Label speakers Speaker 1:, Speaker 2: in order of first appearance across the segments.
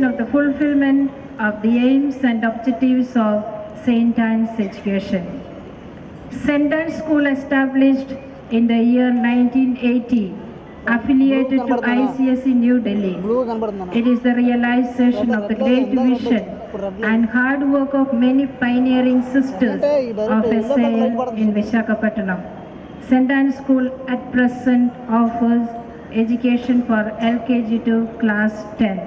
Speaker 1: of the fulfillment of the aims and objectives of St. Anne's education. St. Anne's School established in the year 1980, affiliated to ICSE New Delhi. It is the realization of the great vision and hard work of many pioneering sisters of SAL in Visakhapatnam. St. Anne's School at present offers education for LKG to class 10.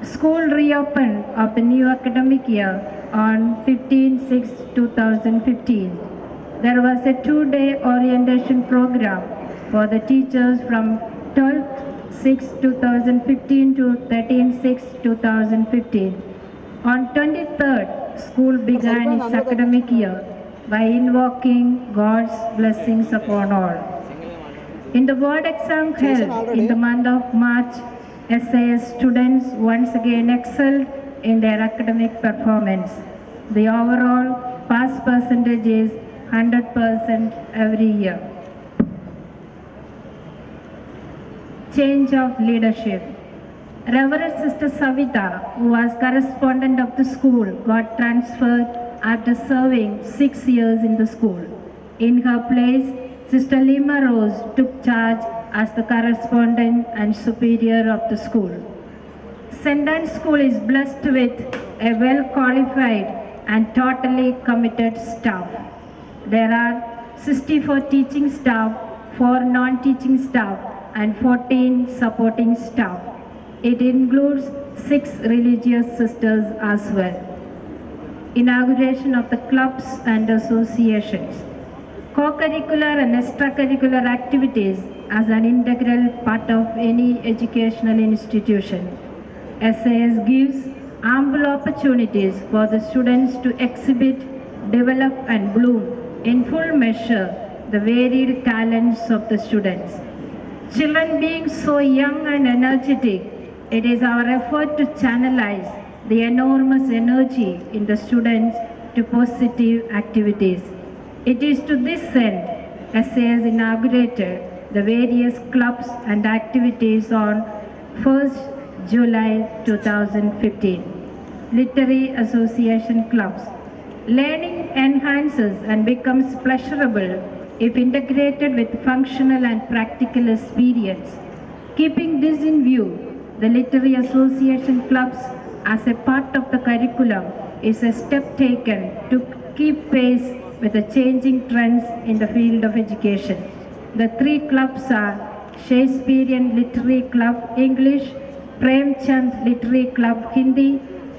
Speaker 1: School reopened of the new academic year on 15/6/2015. There was a two-day orientation program for the teachers from 12/6/2015 to 13/6/2015. On 23rd, school began its academic year by invoking God's blessings upon all. In the board exam held in the month of March, SAS students once again excelled in their academic performance. The overall pass percentage is 100% every year. Change of leadership. Reverend Sister Savita, who was correspondent of the school, got transferred after serving 6 years in the school. In her place, Sister Lima Rose took charge as the correspondent and superior of the school. St. Anne's School is blessed with a well-qualified and totally committed staff. There are 64 teaching staff, 4 non-teaching staff, and 14 supporting staff. It includes 6 religious sisters as well. Inauguration of the clubs and associations. Co-curricular and extracurricular activities as an integral part of any educational institution. SAS gives ample opportunities for the students to exhibit, develop and bloom in full measure the varied talents of the students. Children being so young and energetic, it is our effort to channelize the enormous energy in the students to positive activities. It is to this end SAS inaugurated the various clubs and activities on 1st July 2015. Literary Association clubs. Learning enhances and becomes pleasurable if integrated with functional and practical experience. Keeping this in view, the Literary Association clubs as a part of the curriculum is a step taken to keep pace with the changing trends in the field of education. The 3 clubs are Shakespearean Literary Club English, Premchand Literary Club Hindi,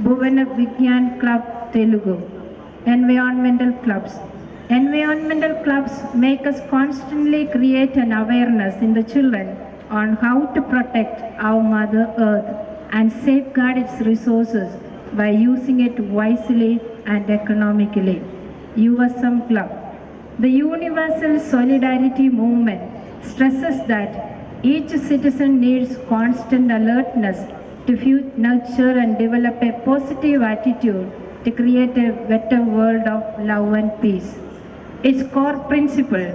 Speaker 1: Bhuvana Vigyan Club Telugu. Environmental clubs. Environmental clubs make us constantly create an awareness in the children on how to protect our Mother Earth and safeguard its resources by using it wisely and economically. USM Club. The Universal Solidarity Movement stresses that each citizen needs constant alertness to nurture and develop a positive attitude to create a better world of love and peace. Its core principle,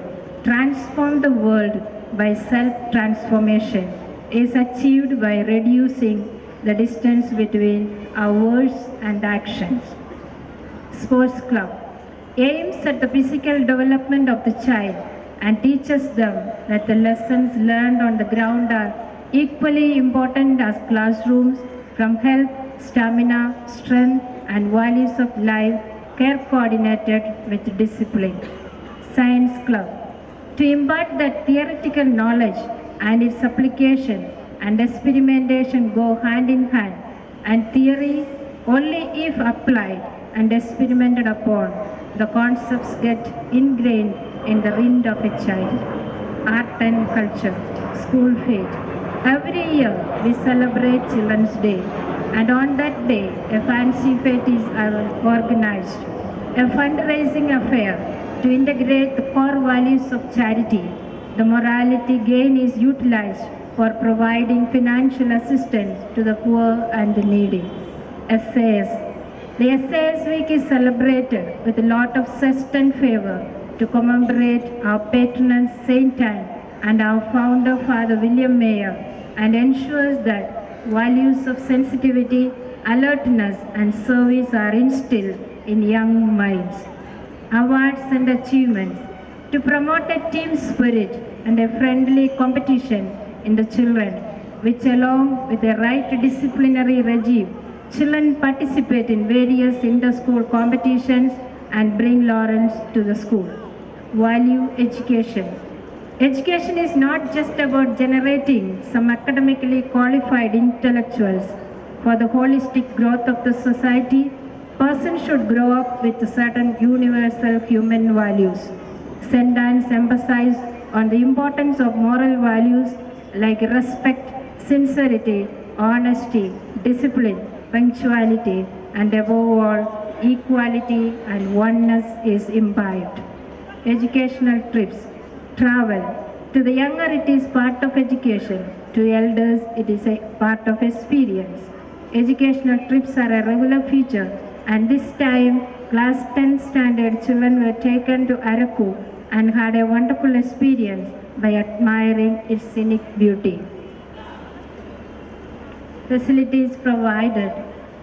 Speaker 1: transform the world by self-transformation, is achieved by reducing the distance between our words and actions. Sports Club aims at the physical development of the child and teaches them that the lessons learned on the ground are equally important as classrooms, from health, stamina, strength and values of life, care coordinated with discipline. Science Club. To impart that theoretical knowledge and its application and experimentation go hand in hand, and theory only if applied and experimented upon, the concepts get ingrained in the mind of a child. Art and culture. School fete. Every year we celebrate Children's Day, and on that day a fancy fete is organized, a fundraising affair to integrate the core values of charity. The morality gain is utilized for providing financial assistance to the poor and the needy. SAS. The SAS Week is celebrated with a lot of zest and fervor to commemorate our patroness Saint Anne and our founder Father William Mayer, and ensures that values of sensitivity, alertness, and service are instilled in young minds. Awards and achievements to promote a team spirit and a friendly competition in the children, which along with a right disciplinary regime, children participate in various inter-school competitions and bring laurels to the school. Value education. Education is not just about generating some academically qualified intellectuals. For the holistic growth of the society, person should grow up with certain universal human values. Sentence emphasizes on the importance of moral values like respect, sincerity, honesty, discipline, punctuality, and above all, equality and oneness is imbibed. Educational trips. Travel. To the younger it is part of education. To elders it is a part of experience. Educational trips are a regular feature, and this time class 10 standard children were taken to Araku and had a wonderful experience by admiring its scenic beauty. Facilities provided.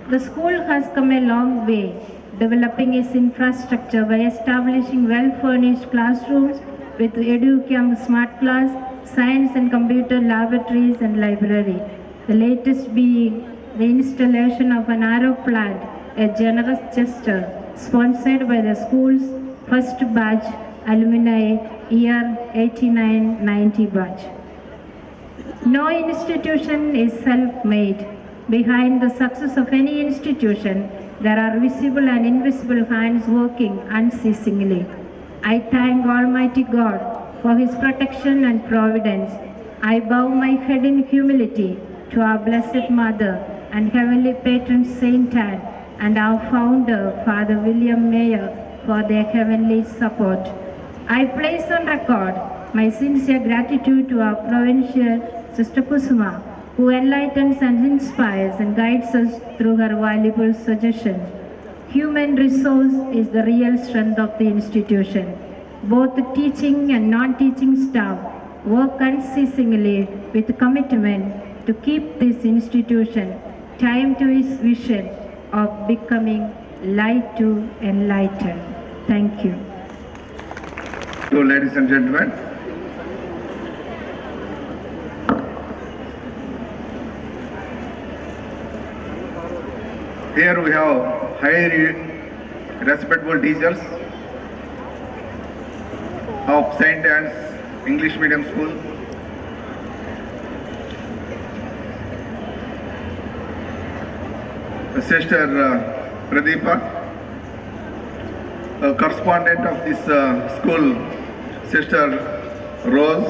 Speaker 1: The school has come a long way, developing its infrastructure by establishing well-furnished classrooms with EduCamp Smart Class, science and computer laboratories and library. The latest being the installation of an aero plant, a generous gesture sponsored by the school's first batch alumni year 89-90 batch. No institution is self-made. Behind the success of any institution, there are visible and invisible hands working unceasingly. I thank Almighty God for His protection and providence. I bow my head in humility to our Blessed Mother and Heavenly Patron Saint Anne and our founder, Father William Mayer, for their heavenly support. I place on record my sincere gratitude to our provincial Sister Kusuma, who enlightens and inspires and guides us through her valuable suggestions. Human resource is the real strength of the institution. Both the teaching and non-teaching staff work unceasingly with commitment to keep this institution tied to its vision of becoming light to enlighten. Thank you.
Speaker 2: So, ladies and gentlemen, here we have highly respectable teachers of St. Anne's English Medium School. Sister Pradeepa, a correspondent of this school, Sister Rose,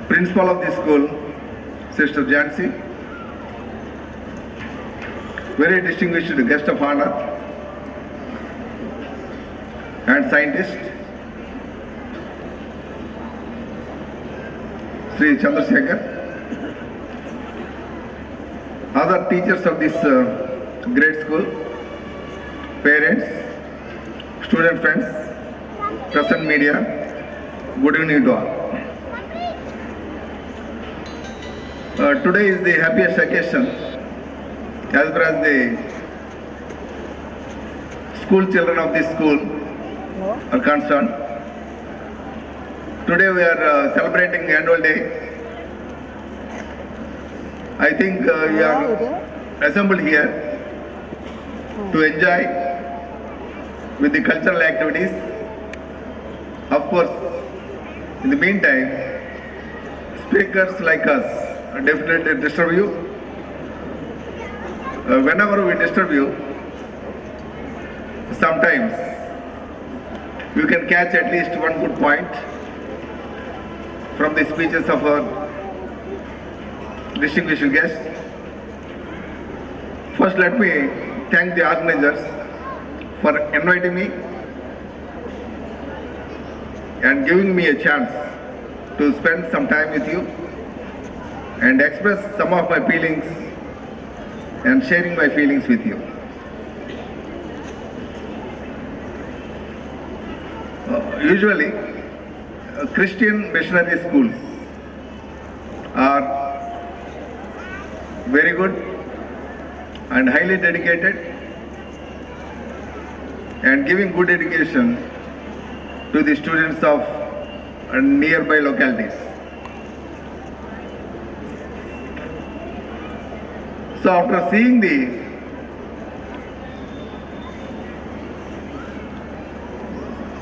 Speaker 2: principal of this school, Sister Jansi, very distinguished guest of honor and scientist, Sri Chandrasekhar, other teachers of this great school, parents, student friends, present media, good evening to all. Today is the happiest occasion as far as the school children of this school are concerned. Today we are celebrating annual day. I think we are assembled here to enjoy with the cultural activities. Of course, in the meantime, speakers like us definitely disturb you. Whenever we disturb you, sometimes you can catch at least one good point from the speeches of our distinguished guests. First, let me thank the organizers for inviting me and giving me a chance to spend some time with you and express some of my feelings and sharing my feelings with you. Usually, Christian missionary schools are very good and highly dedicated and giving good education to the students of nearby localities. So after seeing the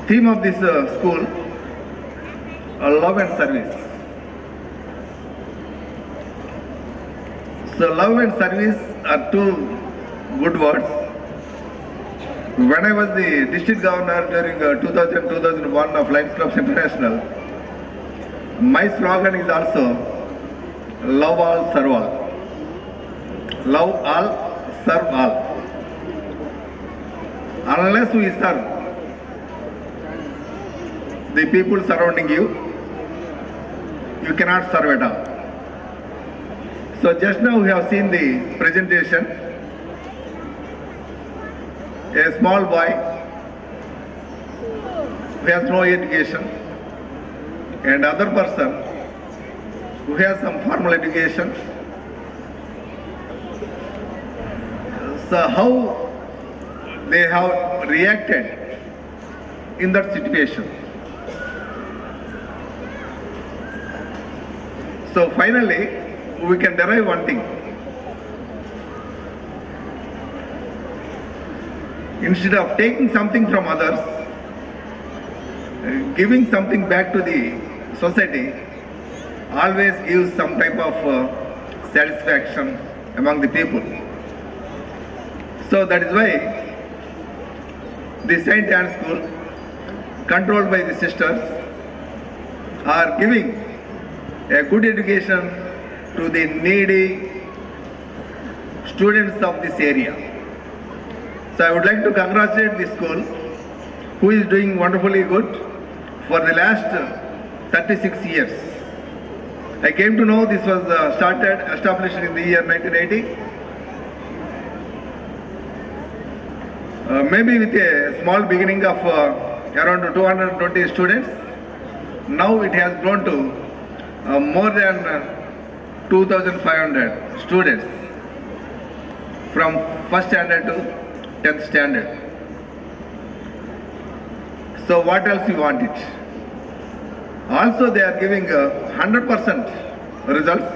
Speaker 2: theme of this school, love and service. So love and service are two good words. When I was the district governor during 2000-2001 of Lions Clubs International, my slogan is also love all, serve all. Love all, serve all. Unless we serve the people surrounding you, you cannot serve at all. So just now we have seen the presentation. A small boy who has no education and other person who has some formal education. So how they have reacted in that situation. So finally, we can derive one thing. Instead of taking something from others, giving something back to the society always gives some type of satisfaction among the people. So that is why the St. Anne School, controlled by the sisters, are giving a good education to the needy students of this area. So I would like to congratulate the school, who is doing wonderfully good for the last 36 years. I came to know this was established in the year 1980. Maybe with a small beginning of around 220 students. Now it has grown to more than 2,500 students from first standard to 10th standard. So what else you want it? Also they are giving 100% results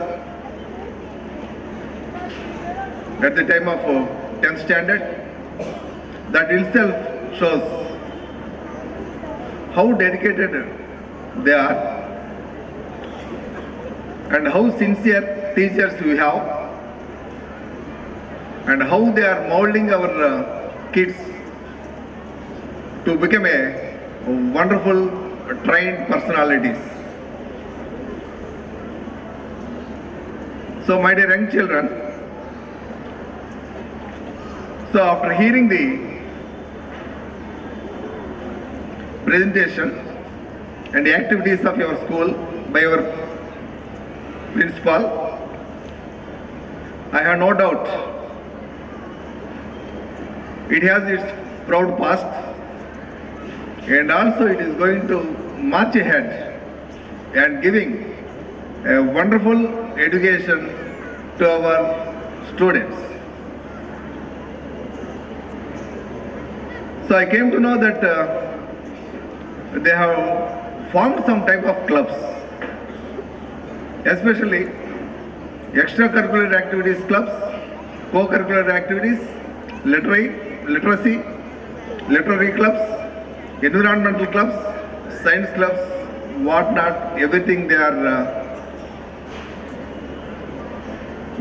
Speaker 2: at the time of 10th standard. That itself shows how dedicated they are and how sincere teachers we have and how they are molding our kids to become a wonderful trained personalities. So my dear young children, so after hearing the presentation and the activities of your school by your principal, I have no doubt it has its proud past and also it is going to march ahead and giving a wonderful education to our students. So I came to know that they have formed some type of clubs, especially extracurricular activities clubs, co-curricular activities, literacy clubs, environmental clubs, science clubs, whatnot, everything they are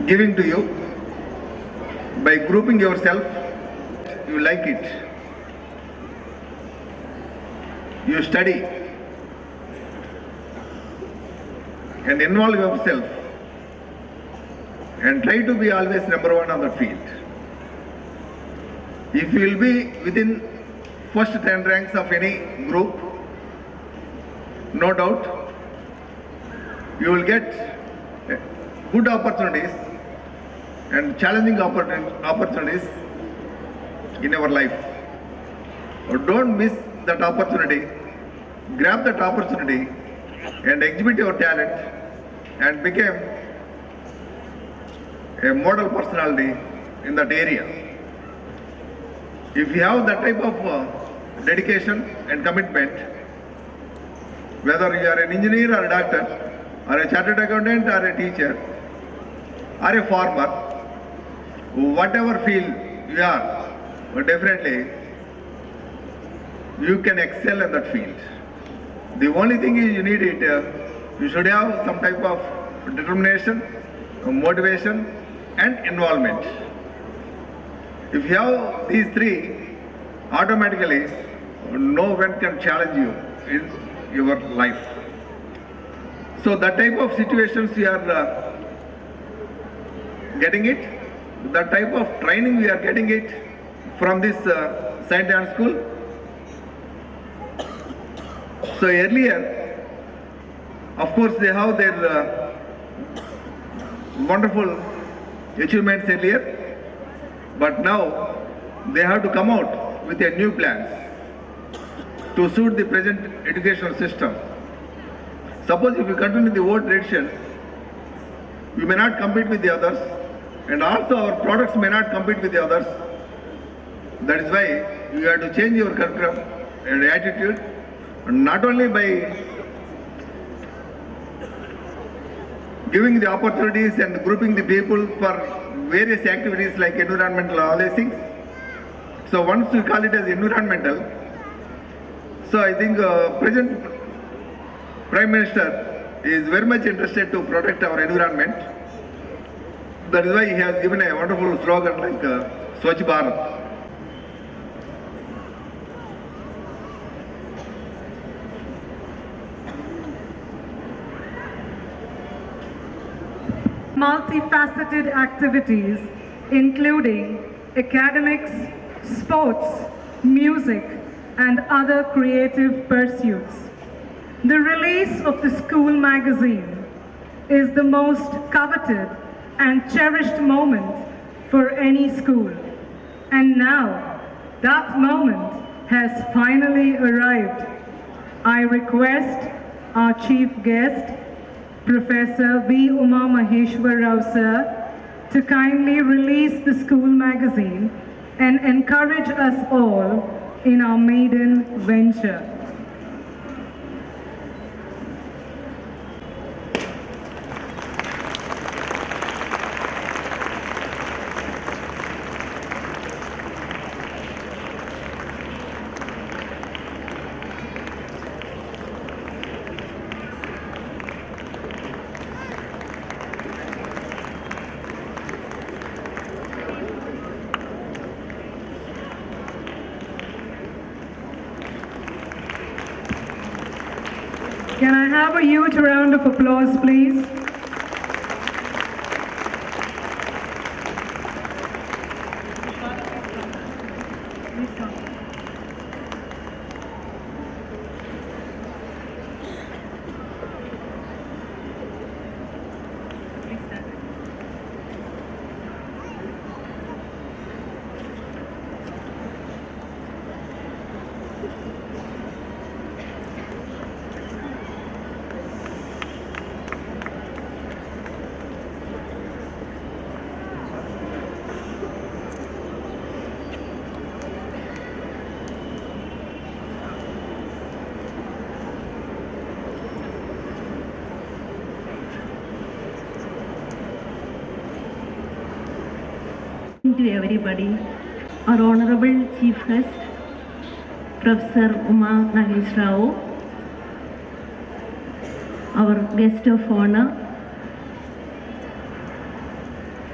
Speaker 2: giving to you. By grouping yourself, you like it. You study and involve yourself and try to be always number one on the field. If you will be within first 10 ranks of any group, no doubt you will get good opportunities and challenging opportunities in our life. Don't miss that opportunity. Grab that opportunity and exhibit your talent and become a model personality in that area. If you have that type of dedication and commitment, whether you are an engineer or a doctor, or a chartered accountant or a teacher, or a farmer, whatever field you are, definitely you can excel in that field. The only thing is you need it, you should have some type of determination, motivation and involvement. If you have these three, automatically no one can challenge you in your life. So that type of situations we are getting it, that type of training we are getting it from this St. Anne School. So earlier, of course, they have their wonderful achievements earlier, but now they have to come out with a new plans to suit the present educational system. Suppose if you continue the old traditions, you may not compete with the others, and also our products may not compete with the others. That is why you have to change your curriculum and attitude, not only by giving the opportunities and grouping the people for various activities like environmental, all these things. So once we call it as environmental, so I think present Prime Minister is very much interested to protect our environment. That is why he has given a wonderful slogan like Swachh Bharat.
Speaker 3: Multifaceted activities including academics, sports, music and other creative pursuits. The release of the school magazine is the most coveted and cherished moment for any school. And now that moment has finally arrived. I request our chief guest, Professor V. Uma Maheshwar Rao sir, to kindly release the school magazine and encourage us all in our maiden venture. Can I have a huge round of applause, please?
Speaker 4: To everybody, our Honorable Chief Guest, Professor Uma Nagesh Rao, our guest of honor,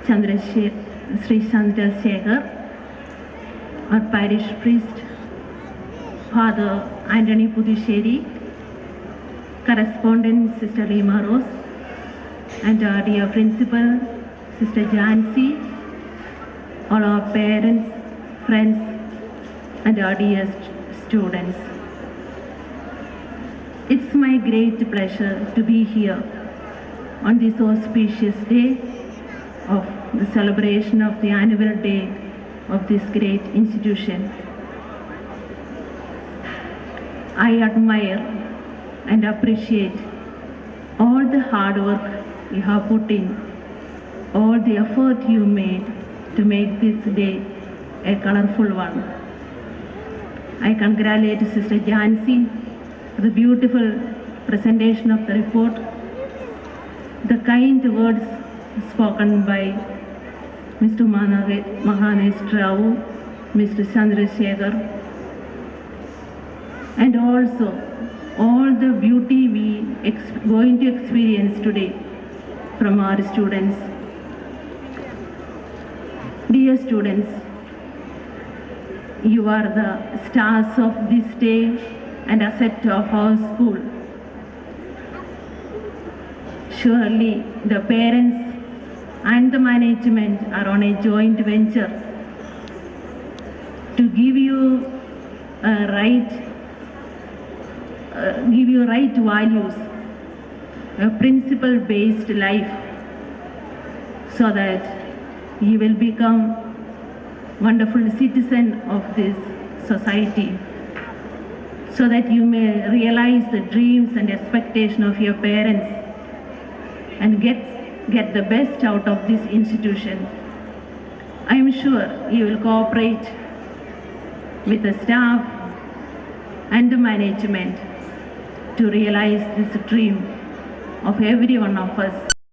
Speaker 4: Sri Chandrasekhar, our parish priest, Father Anthony Puducherry, correspondent Sister Rima Rose, and our dear principal, Sister Jansi, all our parents, friends, and our dear students. It's my great pleasure to be here on this auspicious day of the celebration of the annual day of this great institution. I admire and appreciate all the hard work you have put in, all the effort you made to make this day a colorful one. I congratulate Sister Jansi for the beautiful presentation of the report, the kind words spoken by Mr. Mahanesh Rao, Mr. Chandrasekhar, and also all the beauty we going to experience today from our students. Dear students, you are the stars of this day and asset of our school. Surely the parents and the management are on a joint venture to give you right values, a principle-based life, so that you will become wonderful citizen of this society, so that you may realize the dreams and expectation of your parents and get the best out of this institution. I am sure you will cooperate with the staff and the management to realize this dream of every one of us.